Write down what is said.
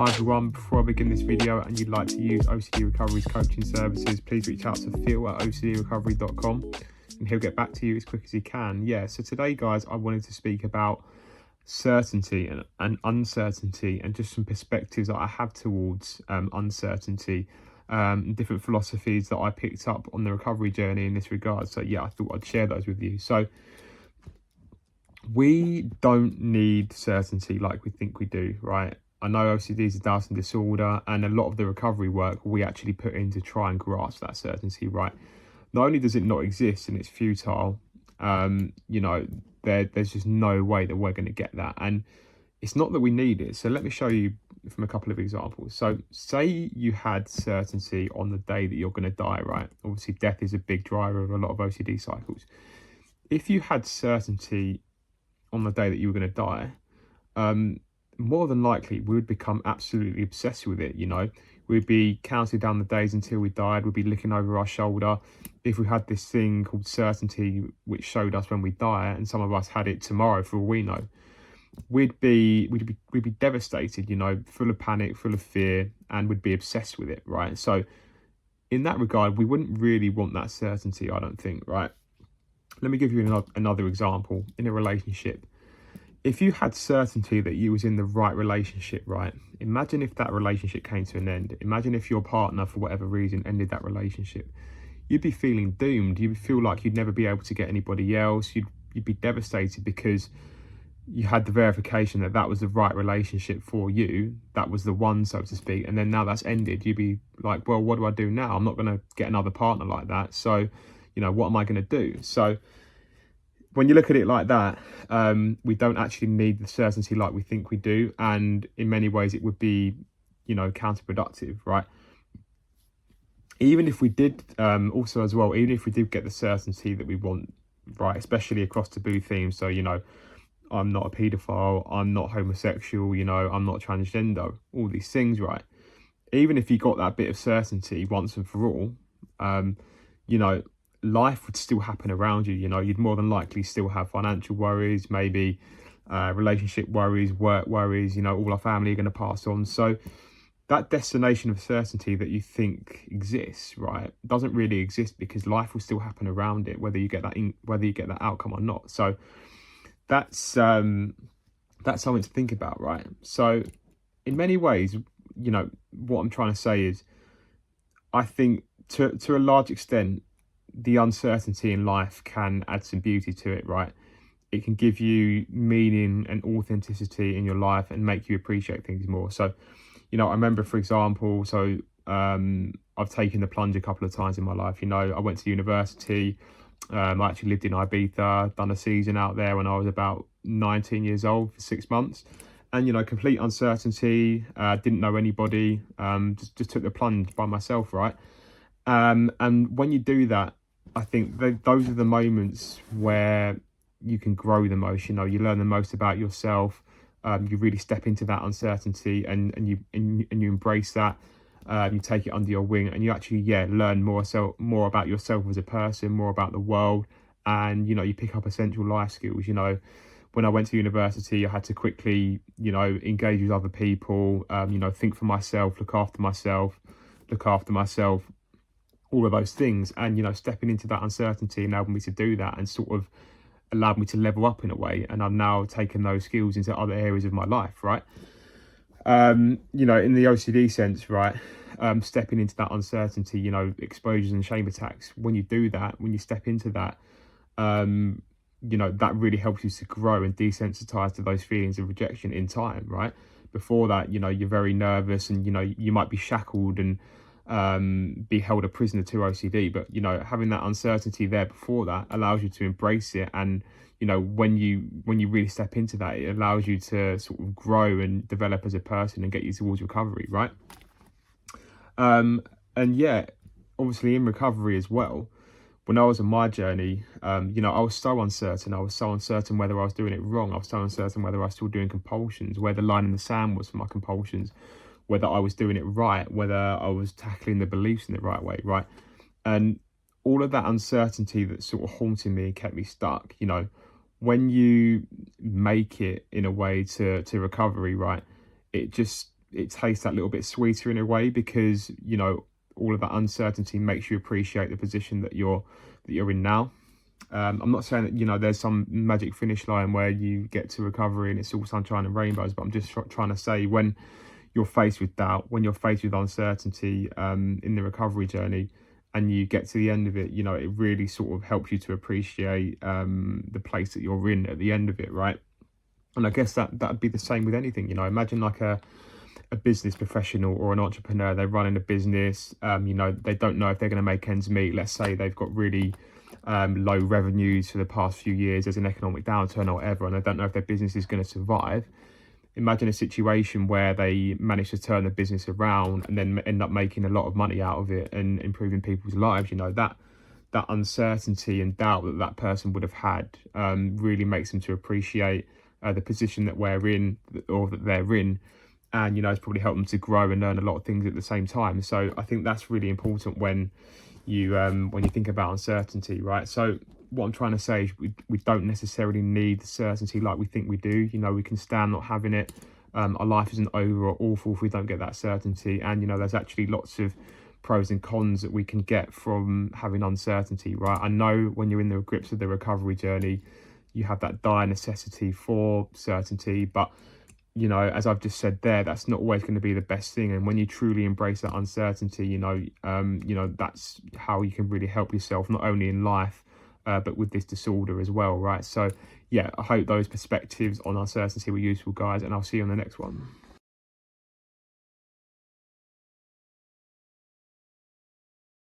Hi everyone, before I begin this video and you'd like to use OCD Recovery's coaching services, please reach out to phil@ocdrecovery.com and he'll get back to you as quick as he can. So today guys, I wanted to speak about certainty and uncertainty and just some perspectives that I have towards uncertainty, different philosophies that I picked up on the recovery journey in this regard. So I thought I'd share those with you. So we don't need certainty like we think we do, right? I know OCD is a Dowson disorder, and a lot of the recovery work we actually put in to try and grasp that certainty, right? Not only does it not exist and it's futile, there's just no way that we're going to get that. And it's not that we need it. So let me show you from a couple of examples. So say you had certainty on the day that you're going to die, right? Obviously, death is a big driver of a lot of OCD cycles. If you had certainty on the day that you were going to die, more than likely we would become absolutely obsessed with it. We'd be counting down the days until we died. We'd be looking over our shoulder. If we had this thing called certainty which showed us when we die, and some of us had it tomorrow for all we know, we'd be devastated, full of panic, full of fear, and we'd be obsessed with it, right? So in that regard, we wouldn't really want that certainty, I don't think, right? Let me give you another example. In a relationship, if you had certainty that you was in the right relationship, right? Imagine if that relationship came to an end. Imagine if your partner, for whatever reason, ended that relationship. You'd be feeling doomed. You'd feel like you'd never be able to get anybody else. You'd be devastated because you had the verification that that was the right relationship for you. That was the one, so to speak. And then now that's ended. You'd be like, well, what do I do now? I'm not going to get another partner like that. So, what am I going to do? So when you look at it like that, we don't actually need the certainty like we think we do. And in many ways, it would be, counterproductive, right? Even if we did, even if we did get the certainty that we want, right, especially across taboo themes. So, I'm not a paedophile, I'm not homosexual, I'm not transgender, all these things, right? Even if you got that bit of certainty once and for all, life would still happen around you. You'd more than likely still have financial worries, maybe relationship worries, work worries, all our family are going to pass on. So that destination of certainty that you think exists, right, doesn't really exist, because life will still happen around it, whether you get that outcome or not. So that's something to think about, right? So in many ways, what I'm trying to say is, I think to a large extent, the uncertainty in life can add some beauty to it, right? It can give you meaning and authenticity in your life and make you appreciate things more. So, I remember, for example, I've taken the plunge a couple of times in my life. I went to university. I actually lived in Ibiza, done a season out there when I was about 19 years old for 6 months. And, complete uncertainty, didn't know anybody, just took the plunge by myself, right? And when you do that, I think those are the moments where you can grow the most. You learn the most about yourself. You really step into that uncertainty and you embrace that. You take it under your wing, and you actually learn more about yourself as a person, more about the world, and you pick up essential life skills. When I went to university, I had to quickly engage with other people, think for myself, look after myself, all of those things. And stepping into that uncertainty enabled me to do that, and sort of allowed me to level up in a way. And I've now taken those skills into other areas of my life, right? In the OCD sense, right, stepping into that uncertainty, exposures and shame attacks, when you do that, when you step into that, that really helps you to grow and desensitize to those feelings of rejection in time, right? Before that, you're very nervous, and you might be shackled and be held a prisoner to OCD. But having that uncertainty there before that allows you to embrace it. And when you really step into that, it allows you to sort of grow and develop as a person and get you towards recovery, right? And obviously in recovery as well, when I was on my journey, I was so uncertain. I was so uncertain whether I was doing it wrong. I was so uncertain whether I was still doing compulsions, where the line in the sand was for my compulsions, whether I was doing it right, whether I was tackling the beliefs in the right way, right? And all of that uncertainty that sort of haunted me and kept me stuck, when you make it in a way to recovery, right, it just it tastes that little bit sweeter in a way, because you know all of that uncertainty makes you appreciate the position that you're in now. I'm not saying that, you know, there's some magic finish line where you get to recovery and it's all sunshine and rainbows, but I'm just trying to say, when you're faced with doubt, when you're faced with uncertainty in the recovery journey, and you get to the end of it, you know, it really sort of helps you to appreciate the place that you're in at the end of it, right? And I guess that'd be the same with anything. You know, imagine like a business professional or an entrepreneur. They're running a business, you know, they don't know if they're going to make ends meet. Let's say they've got really low revenues for the past few years, there's an economic downturn or whatever, and they don't know if their business is going to survive. Imagine a situation where they manage to turn the business around and then end up making a lot of money out of it and improving people's lives. You know, that uncertainty and doubt that person would have had really makes them to appreciate the position that we're in, or that they're in, and you know, it's probably helped them to grow and learn a lot of things at the same time. So I think that's really important when you think about uncertainty, right? So what I'm trying to say is we don't necessarily need certainty like we think we do. You know, we can stand not having it. Our life isn't over or awful if we don't get that certainty. And you know, there's actually lots of pros and cons that we can get from having uncertainty, right? I know when you're in the grips of the recovery journey, you have that dire necessity for certainty, but you know, as I've just said there, that's not always going to be the best thing. And when you truly embrace that uncertainty, you know, that's how you can really help yourself, not only in life, but with this disorder as well, right? So yeah, I hope those perspectives on uncertainty were useful, guys, and I'll see you on the next one.